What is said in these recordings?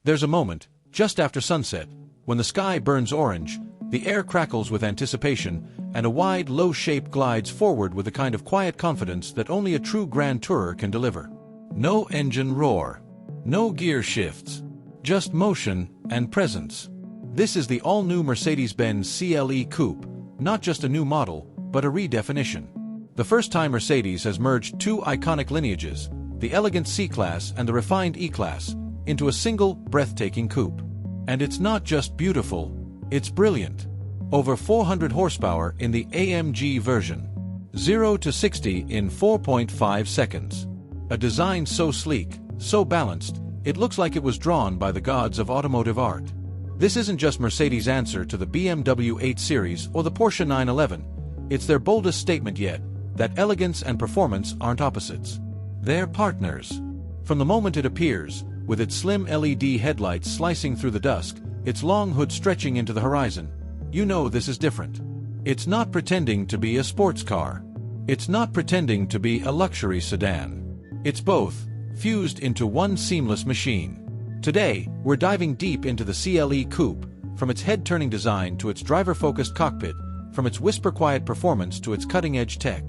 There's a moment, just after sunset, when the sky burns orange, the air crackles with anticipation, and a wide, low shape glides forward with the kind of quiet confidence that only a true grand tourer can deliver. No engine roar. No gear shifts. Just motion and presence. This is the all-new Mercedes-Benz CLE Coupe, not just a new model, but a redefinition. The first time Mercedes has merged two iconic lineages, the elegant C-Class and the refined E-Class, into a single, breathtaking coupe. And it's not just beautiful, it's brilliant. Over 400 horsepower in the AMG version. 0 to 60 in 4.5 seconds. A design so sleek, so balanced, it looks like it was drawn by the gods of automotive art. This isn't just Mercedes' answer to the BMW 8 Series or the Porsche 911. It's their boldest statement yet, that elegance and performance aren't opposites. They're partners. From the moment it appears, with its slim LED headlights slicing through the dusk, its long hood stretching into the horizon, you know this is different. It's not pretending to be a sports car. It's not pretending to be a luxury sedan. It's both, fused into one seamless machine. Today, we're diving deep into the CLE Coupe, from its head-turning design to its driver-focused cockpit, from its whisper-quiet performance to its cutting-edge tech.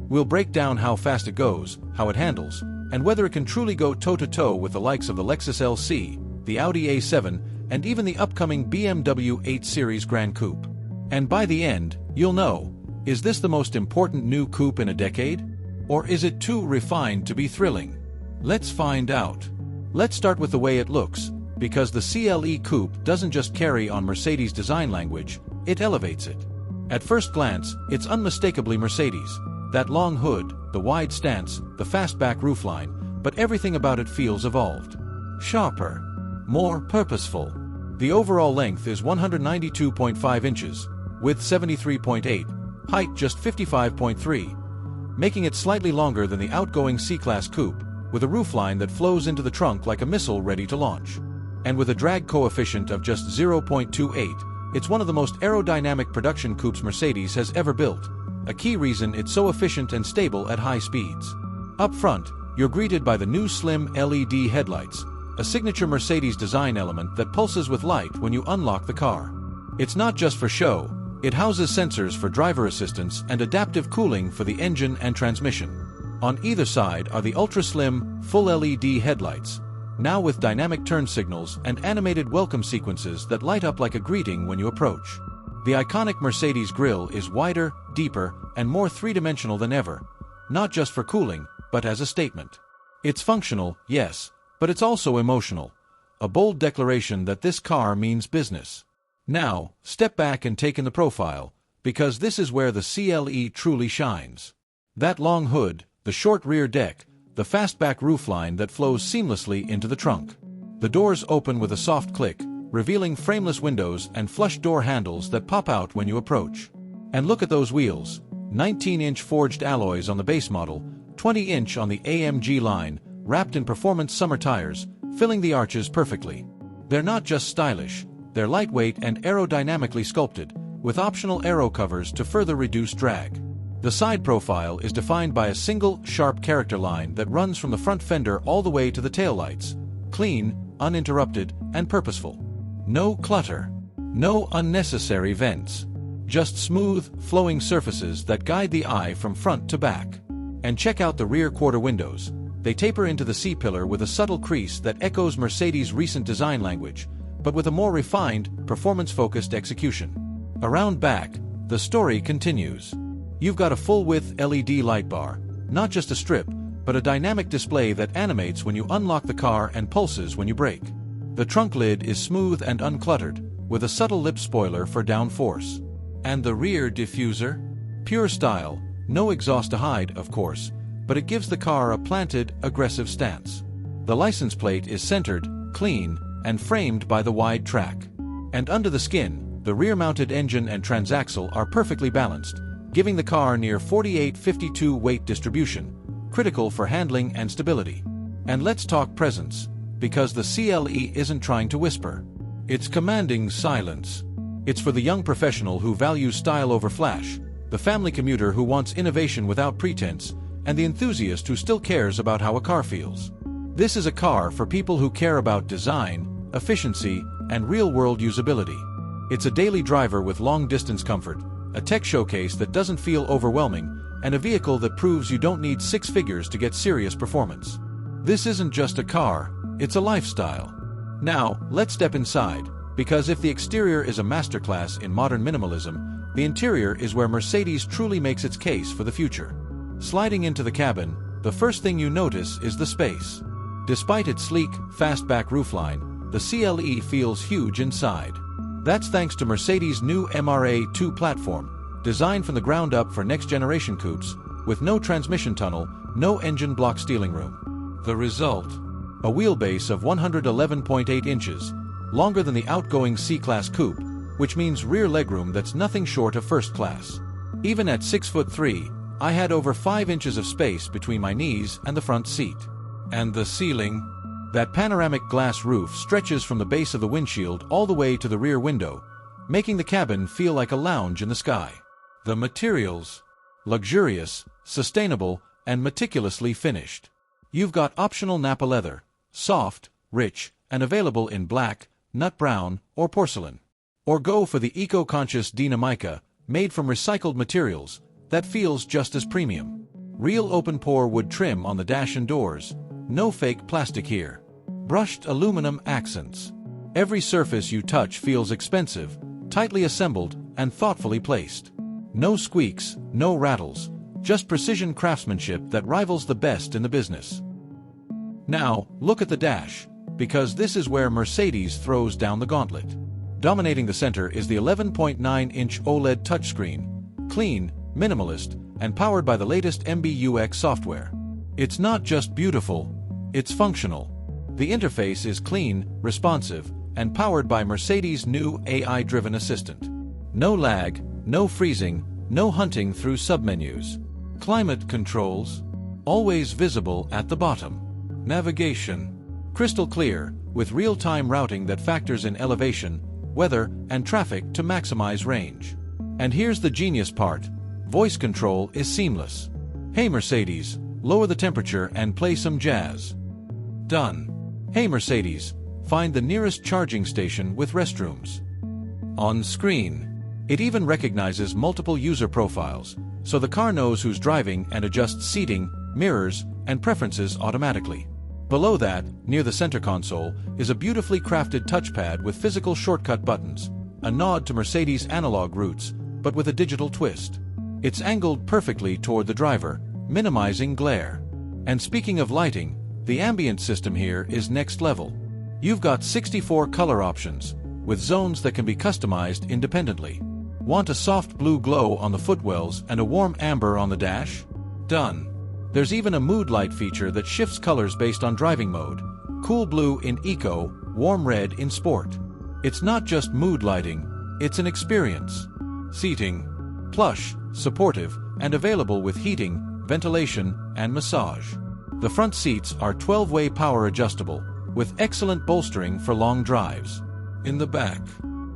We'll break down how fast it goes, how it handles, and whether it can truly go toe-to-toe with the likes of the Lexus LC, the Audi A7, and even the upcoming BMW 8 Series Gran Coupe. And by the end, you'll know, is this the most important new coupe in a decade? Or is it too refined to be thrilling? Let's find out. Let's start with the way it looks, because the CLE Coupe doesn't just carry on Mercedes' design language, it elevates it. At first glance, it's unmistakably Mercedes. That long hood, the wide stance, the fastback roofline, but everything about it feels evolved. Sharper. More purposeful. The overall length is 192.5 inches, width 73.8, height just 55.3, making it slightly longer than the outgoing C-Class Coupe, with a roofline that flows into the trunk like a missile ready to launch. And with a drag coefficient of just 0.28, it's one of the most aerodynamic production coupes Mercedes has ever built, a key reason it's so efficient and stable at high speeds. Up front, you're greeted by the new slim LED headlights, a signature Mercedes design element that pulses with light when you unlock the car. It's not just for show, it houses sensors for driver assistance and adaptive cooling for the engine and transmission. On either side are the ultra-slim, full LED headlights, now with dynamic turn signals and animated welcome sequences that light up like a greeting when you approach. The iconic Mercedes grille is wider, deeper, and more three-dimensional than ever, not just for cooling, but as a statement. It's functional, yes, but it's also emotional, a bold declaration that this car means business. Now, step back and take in the profile, because this is where the CLE truly shines. That long hood, the short rear deck, the fastback roofline that flows seamlessly into the trunk. The doors open with a soft click, revealing frameless windows and flush door handles that pop out when you approach. And look at those wheels, 19-inch forged alloys on the base model, 20-inch on the AMG line, wrapped in performance summer tires, filling the arches perfectly. They're not just stylish, they're lightweight and aerodynamically sculpted, with optional aero covers to further reduce drag. The side profile is defined by a single, sharp character line that runs from the front fender all the way to the taillights. Clean, uninterrupted, and purposeful. No clutter. No unnecessary vents. Just smooth, flowing surfaces that guide the eye from front to back. And check out the rear quarter windows. They taper into the C-pillar with a subtle crease that echoes Mercedes' recent design language, but with a more refined, performance-focused execution. Around back, the story continues. You've got a full-width LED light bar, not just a strip, but a dynamic display that animates when you unlock the car and pulses when you brake. The trunk lid is smooth and uncluttered, with a subtle lip spoiler for downforce. And the rear diffuser? Pure style, no exhaust to hide, of course, but it gives the car a planted, aggressive stance. The license plate is centered, clean, and framed by the wide track. And under the skin, the rear-mounted engine and transaxle are perfectly balanced, giving the car near 48-52 weight distribution, critical for handling and stability. And let's talk presence, because the CLE isn't trying to whisper. It's commanding silence. It's for the young professional who values style over flash, the family commuter who wants innovation without pretense, and the enthusiast who still cares about how a car feels. This is a car for people who care about design, efficiency, and real-world usability. It's a daily driver with long-distance comfort, a tech showcase that doesn't feel overwhelming, and a vehicle that proves you don't need six figures to get serious performance. This isn't just a car, it's a lifestyle. Now, let's step inside, because if the exterior is a masterclass in modern minimalism, the interior is where Mercedes truly makes its case for the future. Sliding into the cabin, the first thing you notice is the space. Despite its sleek, fastback roofline, the CLE feels huge inside. That's thanks to Mercedes' new MRA2 platform, designed from the ground up for next-generation coupes, with no transmission tunnel, no engine block steering room. The result? A wheelbase of 111.8 inches, longer than the outgoing C-Class coupe, which means rear legroom that's nothing short of first class. Even at 6'3", I had over 5 inches of space between my knees and the front seat. And the ceiling? That panoramic glass roof stretches from the base of the windshield all the way to the rear window, making the cabin feel like a lounge in the sky. The materials? Luxurious, sustainable, and meticulously finished. You've got optional Napa leather, soft, rich, and available in black, nut brown, or porcelain. Or go for the eco-conscious Dinamica, made from recycled materials, that feels just as premium. Real open-pore wood trim on the dash and doors, no fake plastic here. Brushed aluminum accents. Every surface you touch feels expensive, tightly assembled, and thoughtfully placed. No squeaks, no rattles, just precision craftsmanship that rivals the best in the business. Now, look at the dash, because this is where Mercedes throws down the gauntlet. Dominating the center is the 11.9-inch OLED touchscreen, clean, minimalist, and powered by the latest MBUX software. It's not just beautiful, it's functional. The interface is clean, responsive, and powered by Mercedes' new AI-driven assistant. No lag, no freezing, no hunting through submenus. Climate controls, always visible at the bottom. Navigation, crystal clear, with real-time routing that factors in elevation, weather, and traffic to maximize range. And here's the genius part. Voice control is seamless. Hey Mercedes, lower the temperature and play some jazz. Done. Hey Mercedes, find the nearest charging station with restrooms. On screen. It even recognizes multiple user profiles, so the car knows who's driving and adjusts seating, mirrors, and preferences automatically. Below that, near the center console, is a beautifully crafted touchpad with physical shortcut buttons, a nod to Mercedes' analog roots, but with a digital twist. It's angled perfectly toward the driver, minimizing glare. And speaking of lighting, the ambient system here is next level. You've got 64 color options, with zones that can be customized independently. Want a soft blue glow on the footwells and a warm amber on the dash? Done. There's even a mood light feature that shifts colors based on driving mode. Cool blue in eco, warm red in sport. It's not just mood lighting, it's an experience. Seating. Plush, supportive, and available with heating, ventilation, and massage. The front seats are 12-way power adjustable, with excellent bolstering for long drives. In the back.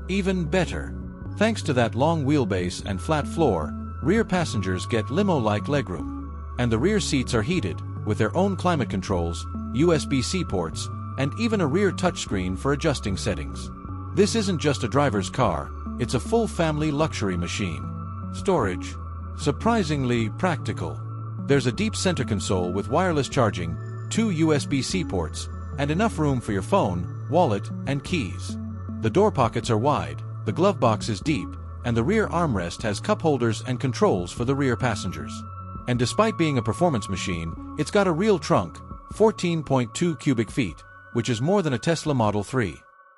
Even better. Thanks to that long wheelbase and flat floor, rear passengers get limo-like legroom. And the rear seats are heated, with their own climate controls, USB-C ports, and even a rear touchscreen for adjusting settings. This isn't just a driver's car, it's a full family luxury machine. Storage. Surprisingly practical. There's a deep center console with wireless charging, 2 USB-C ports, and enough room for your phone, wallet, and keys. The door pockets are wide, the glove box is deep, and the rear armrest has cup holders and controls for the rear passengers. And despite being a performance machine, it's got a real trunk, 14.2 cubic feet, which is more than a Tesla Model 3.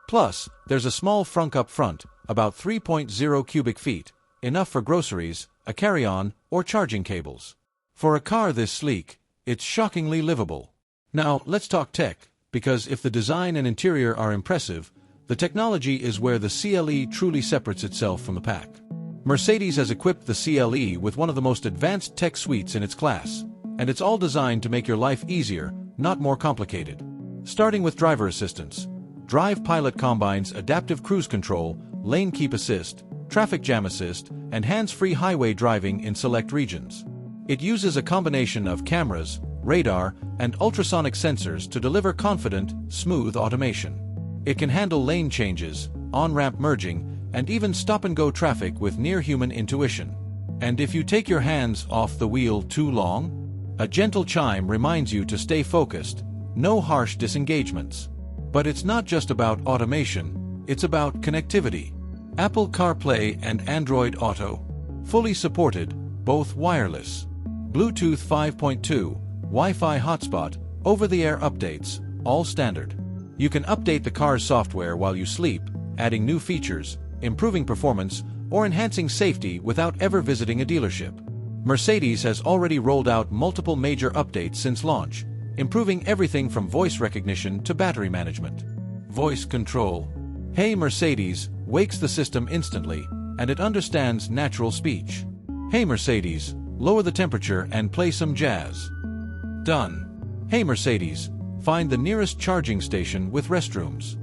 Plus, there's a small frunk up front, about 3.0 cubic feet, enough for groceries, a carry-on, or charging cables. For a car this sleek, it's shockingly livable. Now, let's talk tech, because if the design and interior are impressive, the technology is where the CLE truly separates itself from the pack. Mercedes has equipped the CLE with one of the most advanced tech suites in its class, and it's all designed to make your life easier, not more complicated. Starting with driver assistance, Drive Pilot combines adaptive cruise control, lane keep assist, traffic jam assist, and hands-free highway driving in select regions. It uses a combination of cameras, radar, and ultrasonic sensors to deliver confident, smooth automation. It can handle lane changes, on-ramp merging, and even stop-and-go traffic with near-human intuition. And if you take your hands off the wheel too long, a gentle chime reminds you to stay focused, no harsh disengagements. But it's not just about automation, it's about connectivity. Apple CarPlay and Android Auto, fully supported, both wireless. Bluetooth 5.2, Wi-Fi hotspot, over-the-air updates, all standard. You can update the car's software while you sleep, adding new features, improving performance, or enhancing safety without ever visiting a dealership. Mercedes has already rolled out multiple major updates since launch, improving everything from voice recognition to battery management. Voice control. Hey Mercedes wakes the system instantly, and it understands natural speech. Hey Mercedes, lower the temperature and play some jazz. Done. Hey Mercedes, find the nearest charging station with restrooms.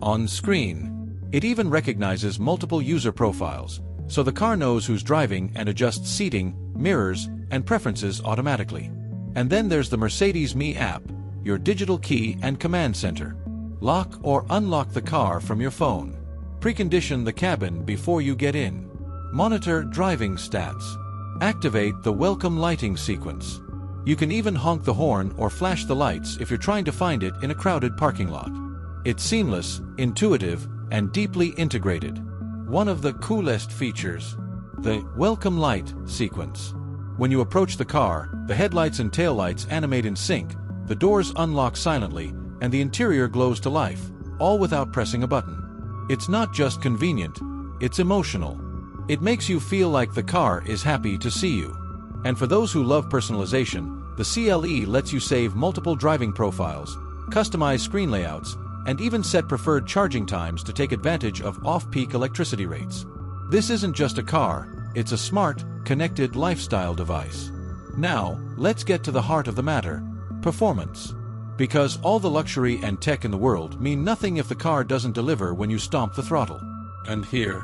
On screen. It even recognizes multiple user profiles, so the car knows who's driving and adjusts seating, mirrors, and preferences automatically. And then there's the Mercedes Me app, your digital key and command center. Lock or unlock the car from your phone. Precondition the cabin before you get in. Monitor driving stats. Activate the welcome lighting sequence. You can even honk the horn or flash the lights if you're trying to find it in a crowded parking lot. It's seamless, intuitive, and deeply integrated. One of the coolest features, the welcome light sequence. When you approach the car, the headlights and taillights animate in sync, the doors unlock silently, and the interior glows to life, all without pressing a button. It's not just convenient, it's emotional. It makes you feel like the car is happy to see you. And for those who love personalization, the CLE lets you save multiple driving profiles, customize screen layouts, and even set preferred charging times to take advantage of off-peak electricity rates. This isn't just a car, it's a smart, connected lifestyle device. Now, let's get to the heart of the matter, performance. Because all the luxury and tech in the world mean nothing if the car doesn't deliver when you stomp the throttle. And here,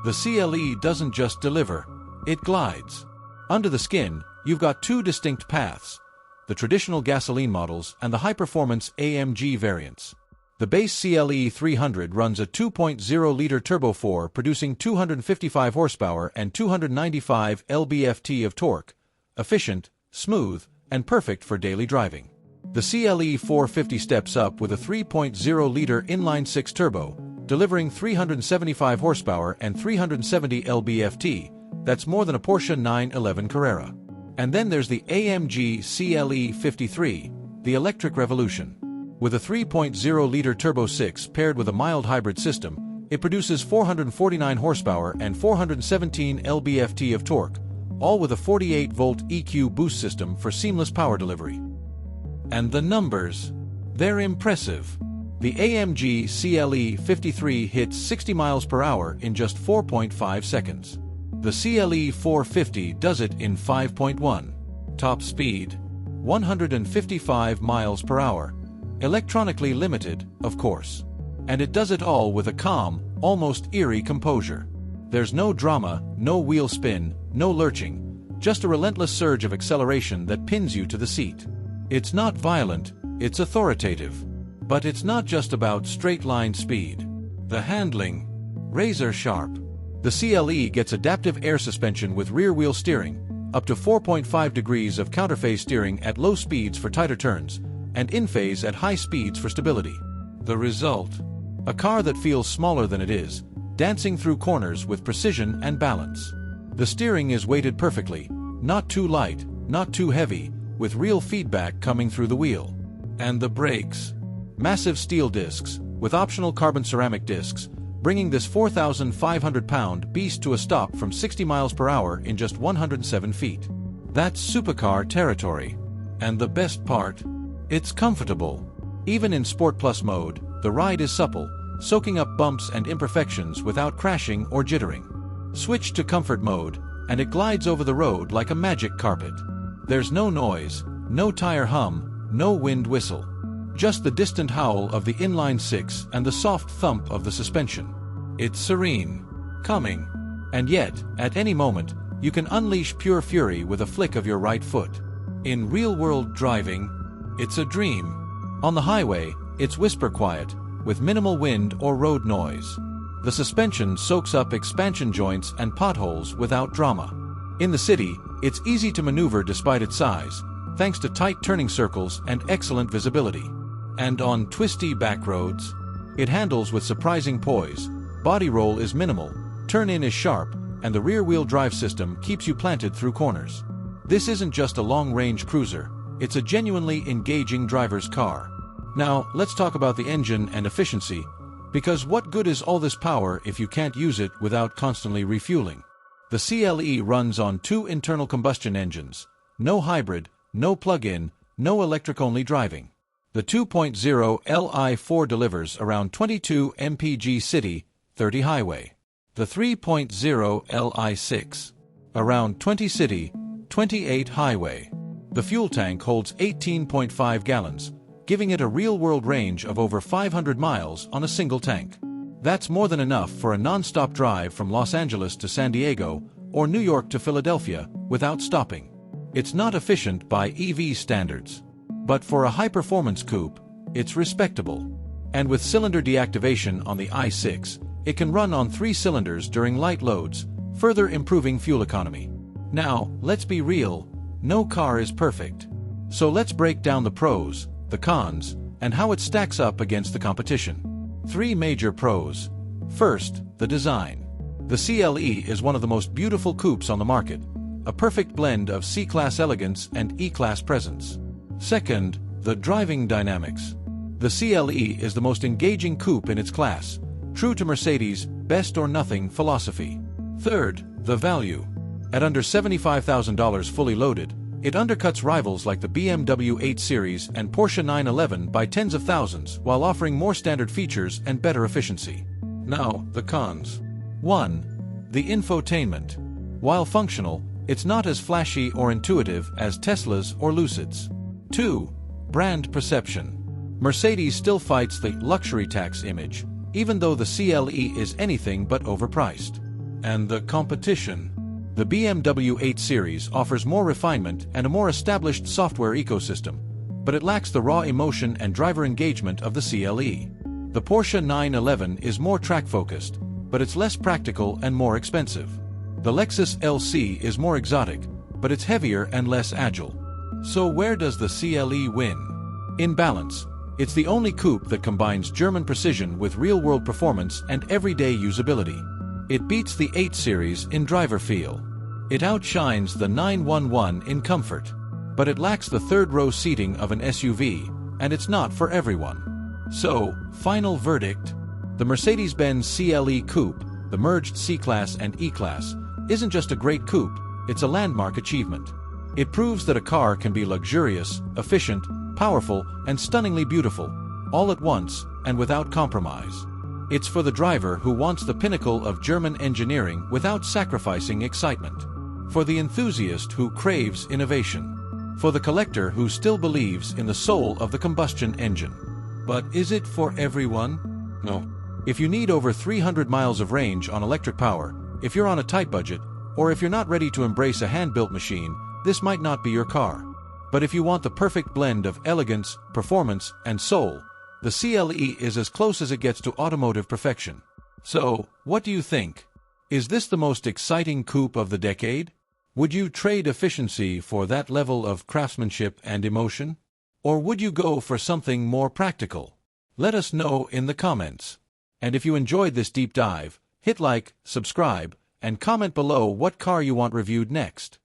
the CLE doesn't just deliver, it glides. Under the skin, you've got two distinct paths, the traditional gasoline models and the high-performance AMG variants. The base CLE 300 runs a 2.0-liter turbo 4 producing 255 horsepower and 295 lb-ft of torque, efficient, smooth, and perfect for daily driving. The CLE 450 steps up with a 3.0-liter inline-six turbo, delivering 375 horsepower and 370 lb-ft, that's more than a Porsche 911 Carrera. And then there's the AMG CLE 53, the electric revolution. With a 3.0-liter Turbo 6 paired with a mild hybrid system, it produces 449 horsepower and 417 lb-ft of torque, all with a 48-volt EQ boost system for seamless power delivery. And the numbers? They're impressive. The AMG CLE 53 hits 60 miles per hour in just 4.5 seconds. The CLE 450 does it in 5.1. Top speed, 155 miles per hour. Electronically limited, of course. And it does it all with a calm, almost eerie composure. There's no drama, no wheel spin, no lurching, just a relentless surge of acceleration that pins you to the seat. It's not violent, it's authoritative. But it's not just about straight-line speed. The handling, razor sharp. The CLE gets adaptive air suspension with rear-wheel steering, up to 4.5 degrees of counterphase steering at low speeds for tighter turns, and in-phase at high speeds for stability. The result? A car that feels smaller than it is, dancing through corners with precision and balance. The steering is weighted perfectly, not too light, not too heavy, with real feedback coming through the wheel. And the brakes? Massive steel discs, with optional carbon ceramic discs, bringing this 4,500-pound beast to a stop from 60 miles per hour in just 107 feet. That's supercar territory. And the best part? It's comfortable. Even in Sport Plus mode, the ride is supple, soaking up bumps and imperfections without crashing or jittering. Switch to Comfort mode, and it glides over the road like a magic carpet. There's no noise, no tire hum, no wind whistle. Just the distant howl of the inline-six and the soft thump of the suspension. It's serene, calming, and yet, at any moment, you can unleash pure fury with a flick of your right foot. In real-world driving, it's a dream. On the highway, it's whisper quiet, with minimal wind or road noise. The suspension soaks up expansion joints and potholes without drama. In the city, it's easy to maneuver despite its size, thanks to tight turning circles and excellent visibility. And on twisty back roads, it handles with surprising poise. Body roll is minimal, turn-in is sharp, and the rear-wheel drive system keeps you planted through corners. This isn't just a long-range cruiser, it's a genuinely engaging driver's car. Now, let's talk about the engine and efficiency, because what good is all this power if you can't use it without constantly refueling? The CLE runs on 2 internal combustion engines, no hybrid, no plug-in, no electric-only driving. The 2.0 Li4 delivers around 22 mpg city, 30 highway. The 3.0 Li6, around 20 city, 28 highway. The fuel tank holds 18.5 gallons, giving it a real-world range of over 500 miles on a single tank. That's more than enough for a non-stop drive from Los Angeles to San Diego or New York to Philadelphia without stopping. It's not efficient by EV standards, but for a high-performance coupe, it's respectable. And with cylinder deactivation on the i6, it can run on 3 cylinders during light loads, further improving fuel economy. Now, let's be real, no car is perfect. So let's break down the pros, the cons, and how it stacks up against the competition. 3 major pros. First, the design. The CLE is one of the most beautiful coupes on the market, a perfect blend of C-Class elegance and E-Class presence. Second, the driving dynamics. The CLE is the most engaging coupe in its class, true to Mercedes' best or nothing philosophy. Third, the value. At under $75,000 fully loaded, it undercuts rivals like the BMW 8 Series and Porsche 911 by tens of thousands while offering more standard features and better efficiency. Now, the cons. 1. The infotainment. While functional, it's not as flashy or intuitive as Tesla's or Lucid's. 2. Brand perception. Mercedes still fights the luxury tax image, even though the CLE is anything but overpriced. And the competition. The BMW 8 Series offers more refinement and a more established software ecosystem, but it lacks the raw emotion and driver engagement of the CLE. The Porsche 911 is more track-focused, but it's less practical and more expensive. The Lexus LC is more exotic, but it's heavier and less agile. So where does the CLE win? In balance, it's the only coupe that combines German precision with real-world performance and everyday usability. It beats the 8 Series in driver feel. It outshines the 911 in comfort. But it lacks the third-row seating of an SUV, and it's not for everyone. So, final verdict. The Mercedes-Benz CLE Coupe, the merged C-Class and E-Class, isn't just a great coupe, it's a landmark achievement. It proves that a car can be luxurious, efficient, powerful, and stunningly beautiful, all at once and without compromise. It's for the driver who wants the pinnacle of German engineering without sacrificing excitement. For the enthusiast who craves innovation. For the collector who still believes in the soul of the combustion engine. But is it for everyone? No. If you need over 300 miles of range on electric power, if you're on a tight budget, or if you're not ready to embrace a hand-built machine, this might not be your car. But if you want the perfect blend of elegance, performance, and soul, the CLE is as close as it gets to automotive perfection. So, what do you think? Is this the most exciting coupe of the decade? Would you trade efficiency for that level of craftsmanship and emotion? Or would you go for something more practical? Let us know in the comments. And if you enjoyed this deep dive, hit like, subscribe, and comment below what car you want reviewed next.